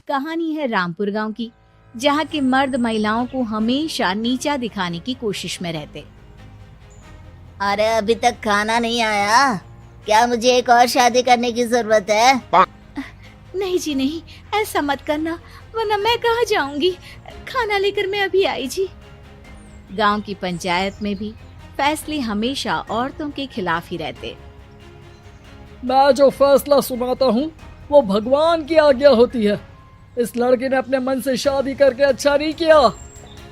कहानी है रामपुर गांव की, जहां के मर्द महिलाओं को हमेशा नीचा दिखाने की कोशिश में रहते। अरे अभी तक खाना नहीं आया, क्या मुझे एक और शादी करने की जरूरत है? नहीं जी नहीं, ऐसा मत करना, वरना मैं कहाँ जाऊंगी। खाना लेकर मैं अभी आई जी। गांव की पंचायत में भी फैसले हमेशा औरतों के खिलाफ ही रहते। मैं जो फैसला सुनाता हूँ वो भगवान की आज्ञा होती है। इस लड़के ने अपने मन से शादी करके अच्छा नहीं किया।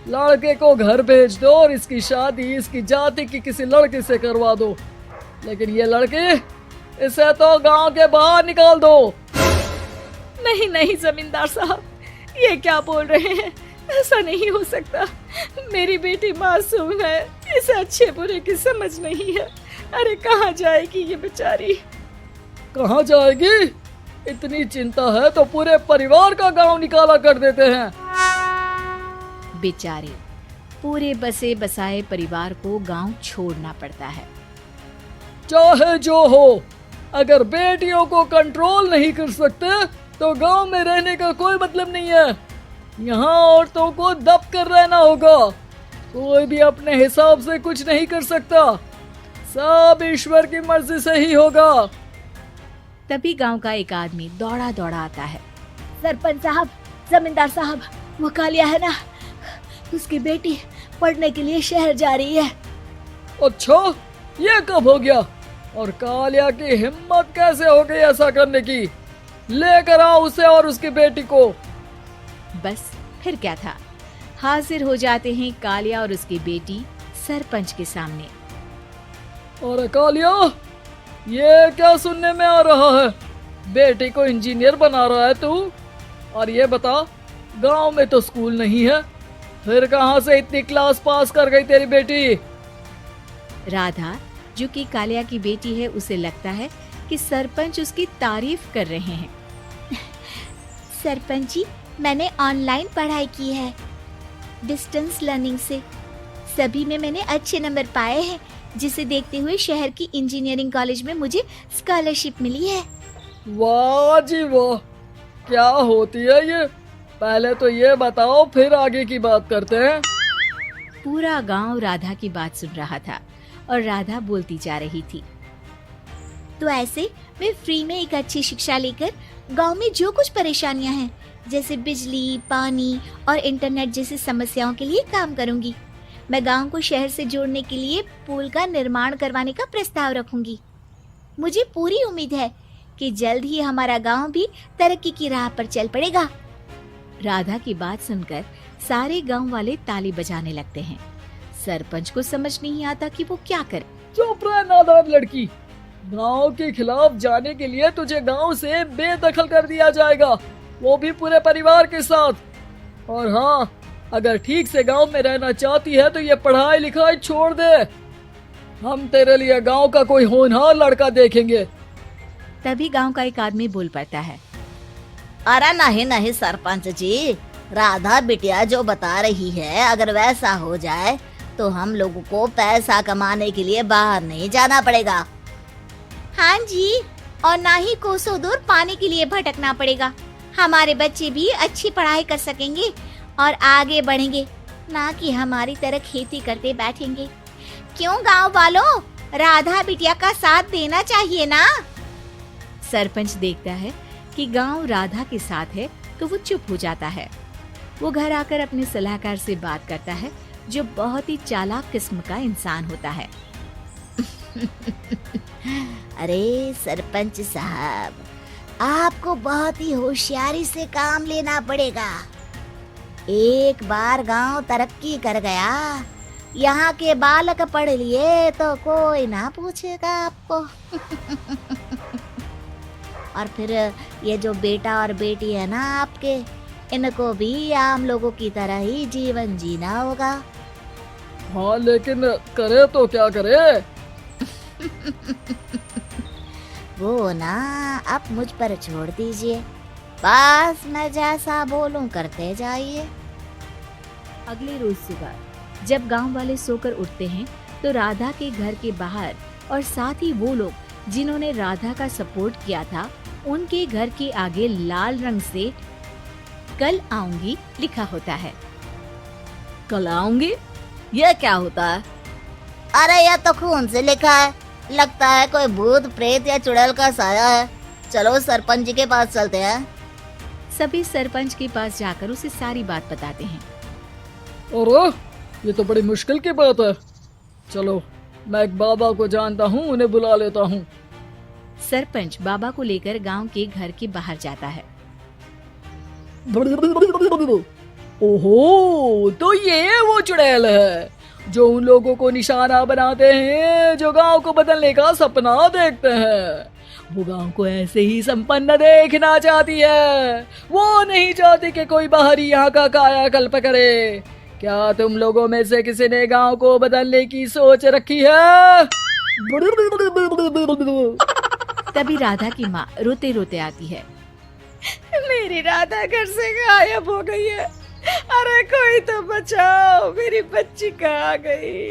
लड़के को घर भेज दो और इसकी शादी इसकी जाति की किसी लड़के से करवा दो, लेकिन ये लड़की, इसे तो गांव के बाहर निकाल दो। नहीं नहीं जमींदार साहब, ये क्या बोल रहे हैं? ऐसा नहीं हो सकता। मेरी बेटी मासूम है, इसे अच्छे बुरे की समझ नहीं है। अरे कहाँ जाएगी ये बेचारी? कहाँ जाएगी? इतनी चिंता है तो पूरे परिवार का गांव निकाला कर देते हैं। बेचारे पूरे बसे बसाए परिवार को गांव छोड़ना पड़ता है। चाहे जो हो, अगर बेटियों को कंट्रोल नहीं कर सकते तो गांव में रहने का कोई मतलब नहीं है। यहाँ औरतों को दब कर रहना होगा। कोई भी अपने हिसाब से कुछ नहीं कर सकता, सब ईश्वर की मर्जी से ही होगा। तभी गांव का एक आदमी दौड़ा दौड़ा आता है। सरपंच साहब, जमींदार साहब, वो कालिया है ना, उसकी बेटी पढ़ने के लिए शहर जा रही है। अच्छा, ये कब हो गया? और कालिया की हिम्मत कैसे हो गई ऐसा करने की? लेकर आओ उसे और उसकी बेटी को। बस फिर क्या था, हाजिर हो जाते हैं कालिया और उसकी बेटी सरपंच के सामने। और कालिया, ये क्या सुनने में आ रहा है? बेटी को इंजीनियर बना रहा है तू? और ये बता, गांव में तो स्कूल नहीं है, फिर कहां से इतनी क्लास पास कर गई तेरी बेटी? राधा, जो कि कालिया की बेटी है, उसे लगता है कि सरपंच उसकी तारीफ कर रहे हैं। सरपंच जी, मैंने ऑनलाइन पढ़ाई की है, डिस्टेंस लर्निंग से। सभी में मैंने अच्छे नंबर पाए हैं, जिसे देखते हुए शहर की इंजीनियरिंग कॉलेज में मुझे स्कॉलरशिप मिली है। वाह जी वाह, क्या होती है ये? पहले तो ये बताओ, फिर आगे की बात करते हैं। पूरा गांव राधा की बात सुन रहा था और राधा बोलती जा रही थी। तो ऐसे मैं फ्री में एक अच्छी शिक्षा लेकर गांव में जो कुछ परेशानियां हैं, जैसे बिजली, पानी और इंटरनेट जैसी समस्याओं के लिए काम करूंगी। मैं गांव को शहर से जोड़ने के लिए पुल का निर्माण करवाने का प्रस्ताव रखूंगी। मुझे पूरी उम्मीद है कि जल्द ही हमारा गांव भी तरक्की की राह पर चल पड़ेगा। राधा की बात सुनकर सारे गांव वाले ताली बजाने लगते हैं। सरपंच को समझ नहीं आता कि वो क्या करे। चुप रह नादान लड़की, गांव के खिलाफ जाने के लिए तुझे गांव से बेदखल कर दिया जाएगा, वो भी पूरे परिवार के साथ। और हाँ, अगर ठीक से गांव में रहना चाहती है तो ये पढ़ाई लिखाई छोड़ दे। हम तेरे लिए गांव का कोई होनहार लड़का देखेंगे। तभी गांव का एक आदमी बोल पड़ता है। अरे नहीं नहीं सरपंच जी, राधा बिटिया जो बता रही है, अगर वैसा हो जाए तो हम लोगों को पैसा कमाने के लिए बाहर नहीं जाना पड़ेगा। हाँ जी, और ना ही कोसों दूर पानी के लिए भटकना पड़ेगा। हमारे बच्चे भी अच्छी पढ़ाई कर सकेंगे और आगे बढ़ेंगे, ना कि हमारी तरह खेती करते बैठेंगे। क्यों गांव वालों, राधा बिटिया का साथ देना चाहिए ना। सरपंच देखता है कि गांव राधा के साथ है तो वो चुप हो जाता है। वो घर आकर अपने सलाहकार से बात करता है, जो बहुत ही चालाक किस्म का इंसान होता है। अरे सरपंच साहब, आपको बहुत ही होशियारी से काम लेना पड़ेगा। एक बार गांव तरक्की कर गया, यहाँ के बालक पढ़ लिए तो कोई ना पूछेगा आपको। और फिर ये जो बेटा और बेटी है ना आपके, इनको भी आम लोगों की तरह ही जीवन जीना होगा। हाँ, लेकिन करे तो क्या करे? वो ना आप मुझ पर छोड़ दीजिए, बस मैं जैसा बोलूं करते जाइए। अगले रोज सुबह जब गांव वाले सोकर उठते हैं तो राधा के घर के बाहर और साथ ही वो लोग जिन्होंने राधा का सपोर्ट किया था, उनके घर के आगे लाल रंग से कल आऊंगी लिखा होता है। कल आऊंगी, यह क्या होता है? अरे यह तो खून से लिखा है, लगता है कोई भूत प्रेत या चुड़ैल का साया है। चलो सरपंच जी के पास चलते हैं। सभी सरपंच के पास जाकर उसे सारी बात बताते हैं। अरे ये तो बड़ी मुश्किल की बात है। चलो मैं एक बाबा को जानता हूँ, उन्हें बुला लेता हूँ। सरपंच बाबा को लेकर गांव के घर के बाहर जाता है। ओहो, तो ये वो चुड़ैल है जो उन लोगों को निशाना बनाते हैं जो गांव को बदलने का सपना देखते हैं। वो गांव को ऐसे ही संपन्न देखना चाहती है। वो नहीं चाहती कि कोई बाहरी यहाँ का कायाकल्प करे। क्या तुम लोगों में से किसी ने गांव को बदलने की सोच रखी है? तभी राधा की माँ रोते रोते आती है। मेरी राधा घर से गायब हो गई है। अरे कोई तो बचाओ, मेरी बच्ची कहाँ गई?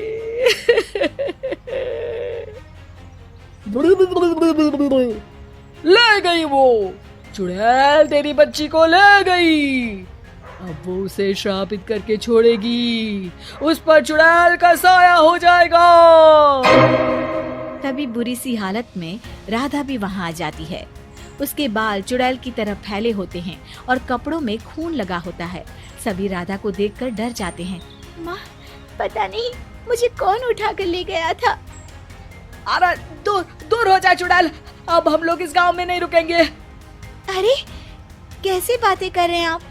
ले गई वो चुड़ैल, तेरी बच्ची को ले गई। अब वो उसे श्रापित करके छोड़ेगी, उस पर चुड़ैल का साया हो जाएगा। तभी बुरी सी हालत में राधा भी वहाँ आ जाती है। उसके बाल चुड़ैल की तरह फैले होते हैं और कपड़ों में खून लगा होता है। सभी राधा को देखकर डर जाते हैं। माँ, पता नहीं मुझे कौन उठा कर ले गया था। अरे दूर दूर हो जा चुड़ैल, अब हम लोग इस गांव में नहीं रुकेंगे। अरे कैसे बातें कर रहे हैं आप?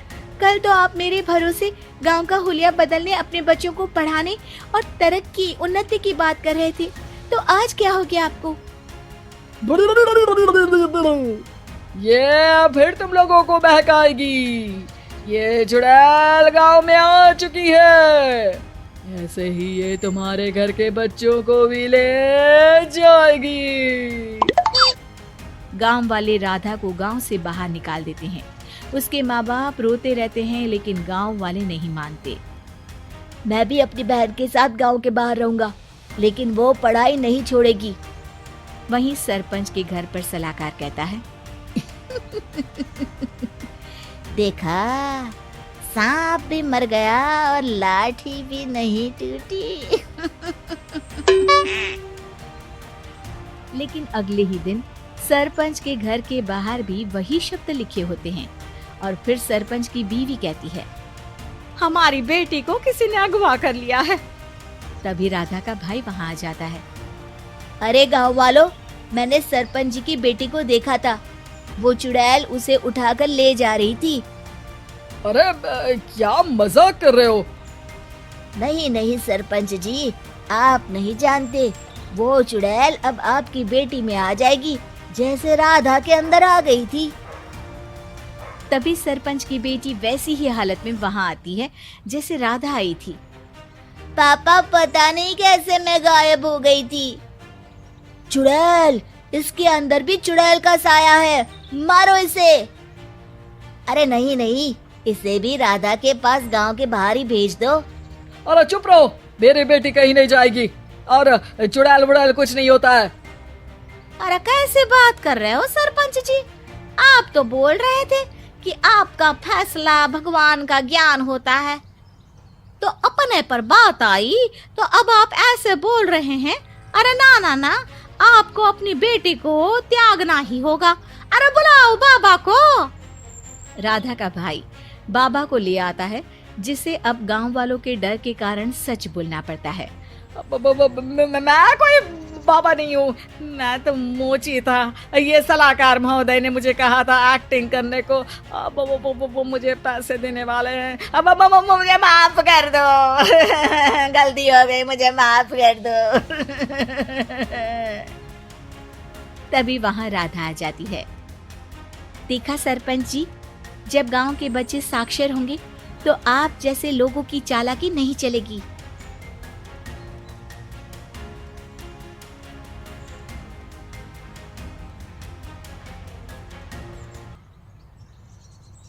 कल तो आप मेरे भरोसे गांव का हुलिया बदलने, अपने बच्चों को पढ़ाने और तरक्की उन्नति की बात कर रहे थे, तो आज क्या हो गया आपको? ये फिर तुम लोगों को बहकाएगी। ये चुड़ैल गांव में आ चुकी है, ऐसे ही ये तुम्हारे घर के बच्चों को भी ले जाएगी। गांव वाले राधा को गांव से बाहर निकाल देते हैं। उसके माँ बाप रोते रहते हैं, लेकिन गांव वाले नहीं मानते। मैं भी अपनी बहन के साथ गांव के बाहर रहूंगा, लेकिन वो पढ़ाई नहीं छोड़ेगी। वहीं सरपंच के घर पर सलाहकार कहता है। देखा, सांप भी मर गया और लाठी भी नहीं टूटी। लेकिन अगले ही दिन सरपंच के घर के बाहर भी वही शब्द लिखे होते हैं और फिर सरपंच की बीवी कहती है, हमारी बेटी को किसी ने अगवा कर लिया है। तभी राधा का भाई वहाँ आ जाता है। अरे गांव वालों, मैंने सरपंच जी की बेटी को देखा था। वो चुड़ैल उसे उठाकर ले जा रही थी। अरे क्या मजाक कर रहे हो? नहीं नहीं सरपंच जी, आप नहीं जानते। वो चुड़ैल अब आपकी बेटी में आ जाएगी, जैसे राधा के अंदर आ गई थी। तभी सरपंच की बेटी वैसी ही हालत में वहाँ आती है जैसे राधा आई थी। पापा, पता नहीं कैसे मैं गायब हो गई थी। चुड़ैल, इसके अंदर भी चुड़ैल का साया है, मारो इसे। अरे नहीं नहीं, इसे भी राधा के पास गांव के बाहर ही भेज दो। अरे चुप रहो, मेरी बेटी कहीं नहीं जाएगी और चुड़ैल बुड़ैल कुछ नहीं होता है। अरे कैसे बात कर रहे हो सरपंच जी? आप तो बोल रहे थे कि आपका फैसला भगवान का ज्ञान होता है, तो अपने पर बात आई तो अब आप ऐसे बोल रहे हैं। अरे ना ना ना, आपको अपनी बेटी को त्यागना ही होगा। अरे बुलाओ बाबा को। राधा का भाई बाबा को ले आता है, जिसे अब गांव वालों के डर के कारण सच बोलना पड़ता है। मैं कोई बाबा नहीं हूँ, मैं तो मोची था। ये सलाहकार महोदय ने मुझे कहा था एक्टिंग करने को। अब वो मुझे पैसे देने वाले हैं। अब मुझे माफ कर दो। गलती हो गई, मुझे माफ कर दो। तभी वहाँ राधा आ जाती है। देखा सरपंच जी, जब गांव के बच्चे साक्षर होंगे तो आप जैसे लोगों की चालाकी नहीं चलेगी।